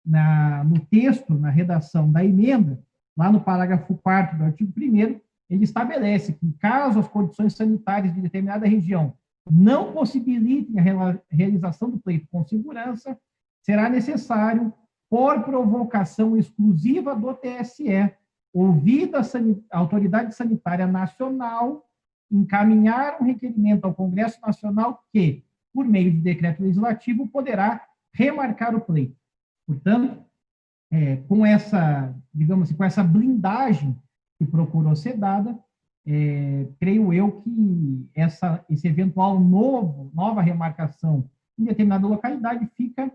E: no texto, na redação da emenda, lá no parágrafo 4º do artigo 1º, ele estabelece que, caso as condições sanitárias de determinada região não possibilitem a realização do pleito com segurança, será necessário, por provocação exclusiva do TSE, ouvida a Autoridade Sanitária Nacional, encaminhar um requerimento ao Congresso Nacional que, por meio de decreto legislativo, poderá remarcar o pleito. Portanto, com essa, digamos assim, com essa blindagem que procurou ser dada, creio eu que esse eventual nova remarcação em determinada localidade fica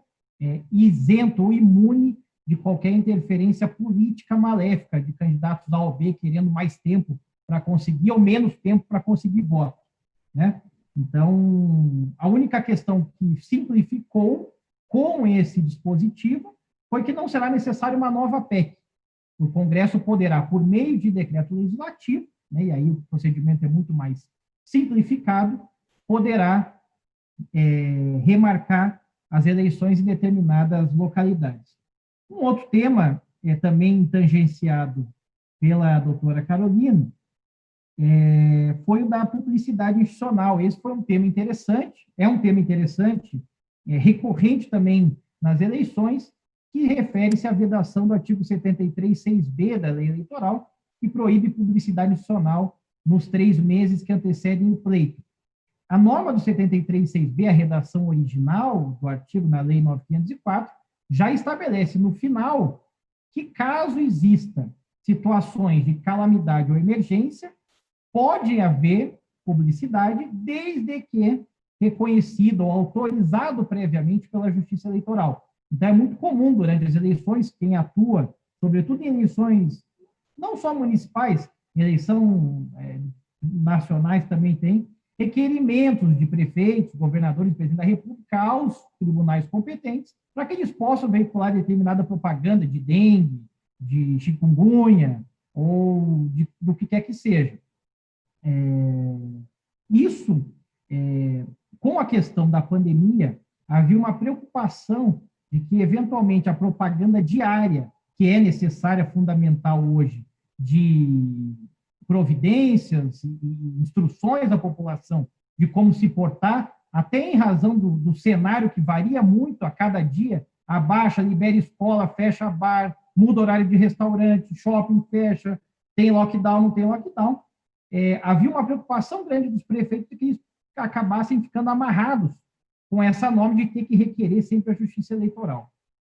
E: isento ou imune de qualquer interferência política maléfica de candidatos A ou B querendo mais tempo para conseguir, ou menos tempo para conseguir voto, né? Então, a única questão que simplificou com esse dispositivo foi que não será necessária uma nova PEC. O Congresso poderá, por meio de decreto legislativo, né, e aí o procedimento é muito mais simplificado, poderá remarcar as eleições em determinadas localidades. Um outro tema, também tangenciado pela doutora Carolina, foi o da publicidade institucional. Esse foi um tema interessante, recorrente também nas eleições, que refere-se à vedação do artigo 73.6b da Lei Eleitoral, que proíbe publicidade institucional nos 3 meses que antecedem o pleito. A norma do 73.6b, a redação original do artigo na Lei 9.504, já estabelece no final que, caso exista situações de calamidade ou emergência, pode haver publicidade desde que reconhecido ou autorizado previamente pela Justiça Eleitoral. Então, é muito comum, durante as eleições, quem atua, sobretudo em eleições não só municipais, eleição nacionais também tem, requerimentos de prefeitos, governadores e presidente da República aos tribunais competentes para que eles possam veicular determinada propaganda de dengue, de chikungunya, ou do que quer que seja. Isso, com a questão da pandemia, havia uma preocupação de que, eventualmente, a propaganda diária, que é necessária, fundamental hoje, de providências e instruções à população de como se portar, até em razão do cenário que varia muito a cada dia, abaixa, libera escola, fecha bar, muda horário de restaurante, shopping fecha, tem lockdown, não tem lockdown, havia uma preocupação grande dos prefeitos de que eles acabassem ficando amarrados com essa norma de ter que requerer sempre a Justiça Eleitoral.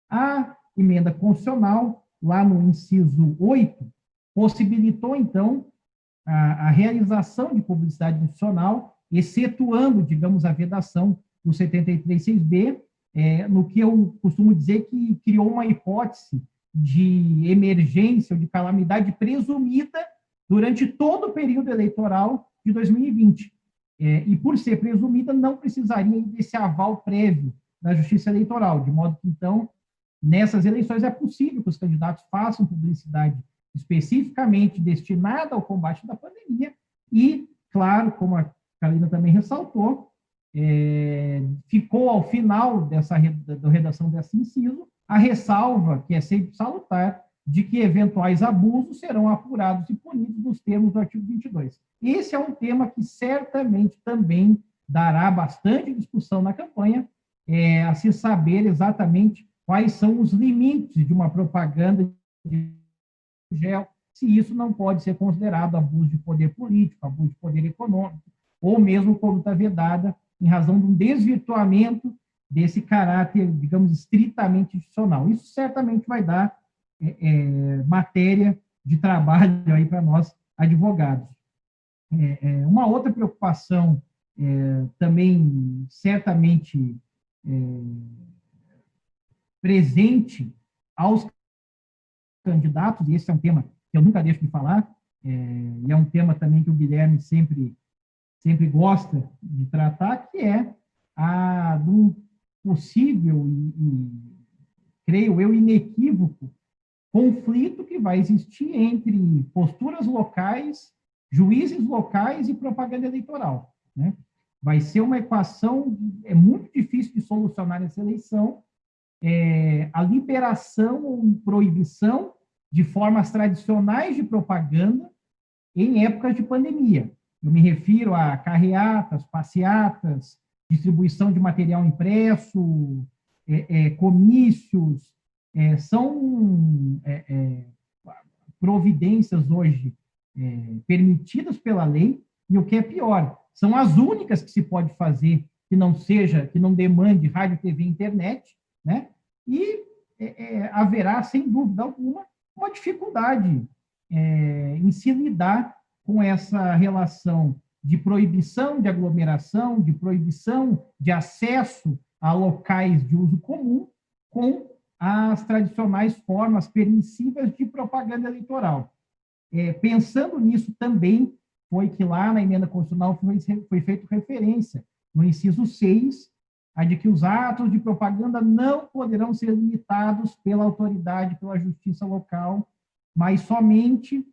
E: A emenda constitucional, lá no inciso 8, possibilitou, então, a realização de publicidade institucional, excetuando, digamos, a vedação do 73.6b, no que eu costumo dizer que criou uma hipótese de emergência ou de calamidade presumida durante todo o período eleitoral de 2020. E, por ser presumida, não precisaria desse aval prévio da Justiça Eleitoral, de modo que, então, nessas eleições é possível que os candidatos façam publicidade especificamente destinada ao combate da pandemia e, claro, como a Carolina também ressaltou, ficou ao final da redação desse inciso a ressalva, que é sempre salutar, de que eventuais abusos serão apurados e punidos nos termos do artigo 22. Esse é um tema que certamente também dará bastante discussão na campanha, a se saber exatamente quais são os limites de uma propaganda de gel, se isso não pode ser considerado abuso de poder político, abuso de poder econômico, ou mesmo conduta vedada, em razão de um desvirtuamento desse caráter, digamos, estritamente institucional. Isso certamente vai dar matéria de trabalho aí para nós, advogados. Uma outra preocupação também certamente presente aos candidatos, e esse é um tema que eu nunca deixo de falar, e é um tema também que o Guilherme sempre gosta de tratar, que é de um possível e, creio eu, inequívoco conflito que vai existir entre posturas locais juízes locais e propaganda eleitoral, né? Vai ser uma equação, é muito difícil de solucionar nessa eleição, a liberação ou proibição de formas tradicionais de propaganda em épocas de pandemia. Eu me refiro a carreatas, passeatas, distribuição de material impresso, comícios, são providências hoje permitidas pela lei, e o que é pior, são as únicas que se pode fazer que não demande rádio, TV e internet, né? E haverá, sem dúvida alguma, uma dificuldade em se lidar com essa relação de proibição de aglomeração, de proibição de acesso a locais de uso comum, com as tradicionais formas permissivas de propaganda eleitoral. Pensando nisso também, foi que lá na emenda constitucional foi feita referência, no inciso 6, a de que os atos de propaganda não poderão ser limitados pela autoridade, pela justiça local, mas somente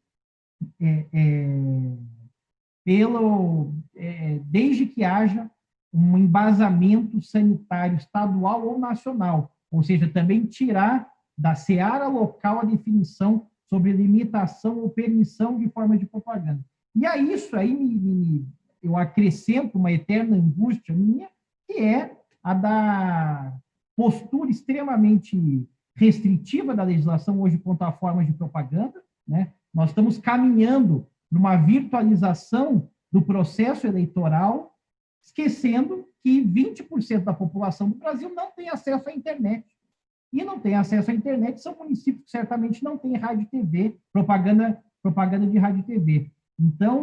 E: desde que haja um embasamento sanitário estadual ou nacional, ou seja, também tirar da seara local a definição sobre limitação ou permissão de forma de propaganda. E a isso aí eu acrescento uma eterna angústia minha, que é a da postura extremamente restritiva da legislação hoje quanto à forma de propaganda, né? Nós estamos caminhando para uma virtualização do processo eleitoral, esquecendo que 20% da população do Brasil não tem acesso à internet. E não tem acesso à internet, são municípios que certamente não têm rádio e TV, propaganda de rádio e TV. Então,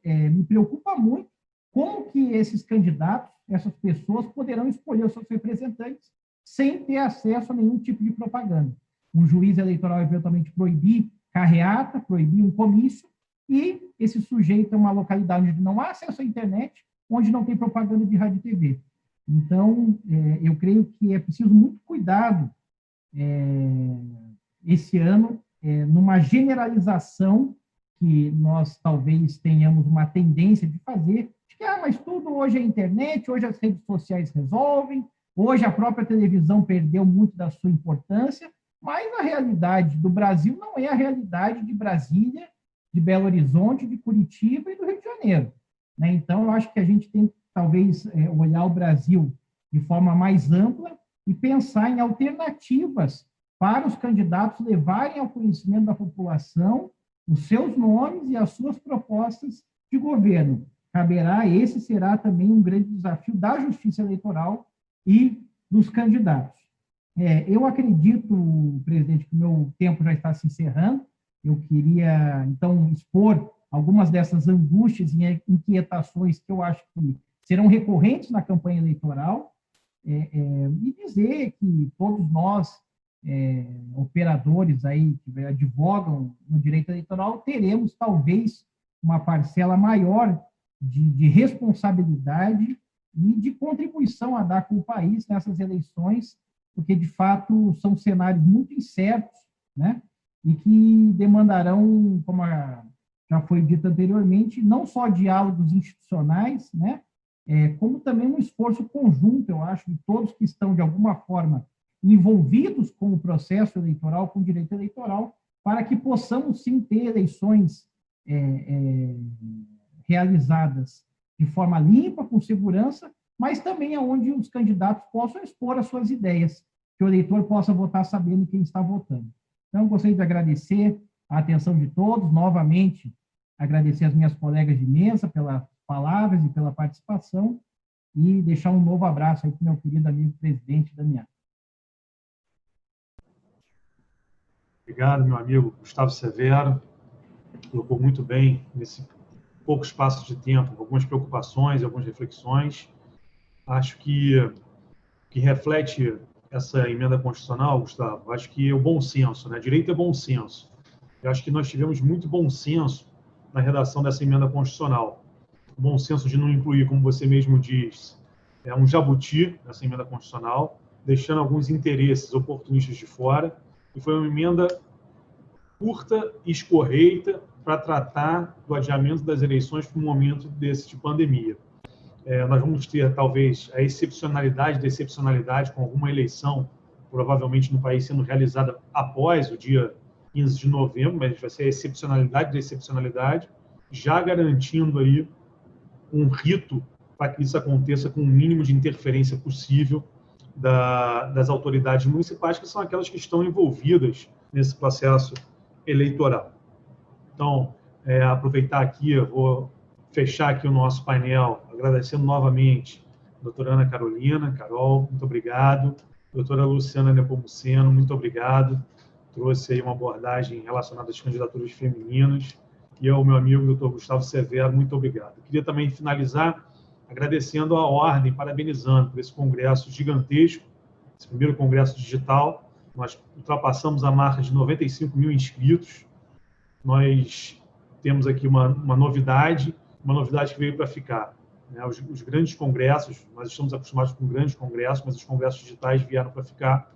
E: me preocupa muito como que esses candidatos, essas pessoas, poderão escolher os seus representantes sem ter acesso a nenhum tipo de propaganda. Um juiz eleitoral eventualmente proibir carreata, proibir um comício, e esse sujeito é uma localidade onde não há acesso à internet, onde não tem propaganda de rádio e TV. Então, eu creio que é preciso muito cuidado esse ano, numa generalização que nós talvez tenhamos uma tendência de fazer, de que, mas tudo hoje é internet, hoje as redes sociais resolvem, hoje a própria televisão perdeu muito da sua importância, mas a realidade do Brasil não é a realidade de Brasília, de Belo Horizonte, de Curitiba e do Rio de Janeiro, né? Então, eu acho que a gente tem que, talvez, olhar o Brasil de forma mais ampla e pensar em alternativas para os candidatos levarem ao conhecimento da população os seus nomes e as suas propostas de governo. Esse será também um grande desafio da justiça eleitoral e dos candidatos. Eu acredito, presidente, que o meu tempo já está se encerrando. Eu queria, então, expor algumas dessas angústias e inquietações que eu acho que serão recorrentes na campanha eleitoral, e dizer que todos nós, operadores aí que advogam no direito eleitoral, teremos, talvez, uma parcela maior de responsabilidade e de contribuição a dar com o país nessas eleições, porque, de fato, são cenários muito incertos, né? E que demandarão, como já foi dito anteriormente, não só diálogos institucionais, né? Como também um esforço conjunto, eu acho, de todos que estão, de alguma forma, envolvidos com o processo eleitoral, com o direito eleitoral, para que possamos, sim, ter eleições realizadas de forma limpa, com segurança, mas também onde os candidatos possam expor as suas ideias, que o eleitor possa votar sabendo quem está votando. Então, gostaria de agradecer a atenção de todos, novamente, agradecer as minhas colegas de mesa pelas palavras e pela participação, e deixar um novo abraço aí para o meu querido amigo presidente Damião.
B: Obrigado, meu amigo Gustavo Severo. Colocou muito bem, nesse pouco espaço de tempo, algumas preocupações, algumas reflexões. Acho que reflete essa emenda constitucional, Gustavo, acho que é o bom senso, né? Direito é bom senso. Eu acho que nós tivemos muito bom senso na redação dessa emenda constitucional. O bom senso de não incluir, como você mesmo diz, um jabuti nessa emenda constitucional, deixando alguns interesses oportunistas de fora, e foi uma emenda curta e escorreita para tratar do adiamento das eleições para um momento desse de pandemia. Nós vamos ter, talvez, a excepcionalidade da excepcionalidade, com alguma eleição, provavelmente no país, sendo realizada após o dia 15 de novembro, mas vai ser a excepcionalidade da excepcionalidade, já garantindo aí um rito para que isso aconteça com o mínimo de interferência possível das autoridades municipais, que são aquelas que estão envolvidas nesse processo eleitoral. Então, aproveitar aqui, eu vou fechar aqui o nosso painel, agradecendo novamente a doutora Ana Carolina. Carol, muito obrigado. Doutora Luciana Nepomuceno, muito obrigado. Trouxe aí uma abordagem relacionada às candidaturas femininas. E ao meu amigo, doutor Gustavo Severo, muito obrigado. Queria também finalizar agradecendo a ordem, parabenizando por esse congresso gigantesco, esse primeiro congresso digital. Nós ultrapassamos a marca de 95 mil inscritos. Nós temos aqui uma novidade que veio para ficar. Os grandes congressos, nós estamos acostumados com grandes congressos, mas os congressos digitais vieram para ficar.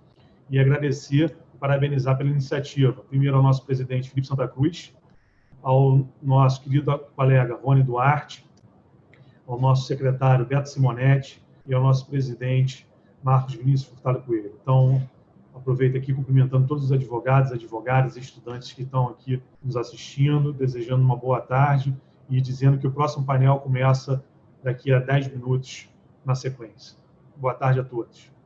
B: E agradecer e parabenizar pela iniciativa. Primeiro ao nosso presidente Felipe Santa Cruz, ao nosso querido colega Rony Duarte, ao nosso secretário Beto Simonetti e ao nosso presidente Marcos Vinícius Furtado Coelho. Então, aproveito aqui cumprimentando todos os advogados, advogadas e estudantes que estão aqui nos assistindo, desejando uma boa tarde e dizendo que o próximo painel começa daqui a 10 minutos na sequência. Boa tarde a todos.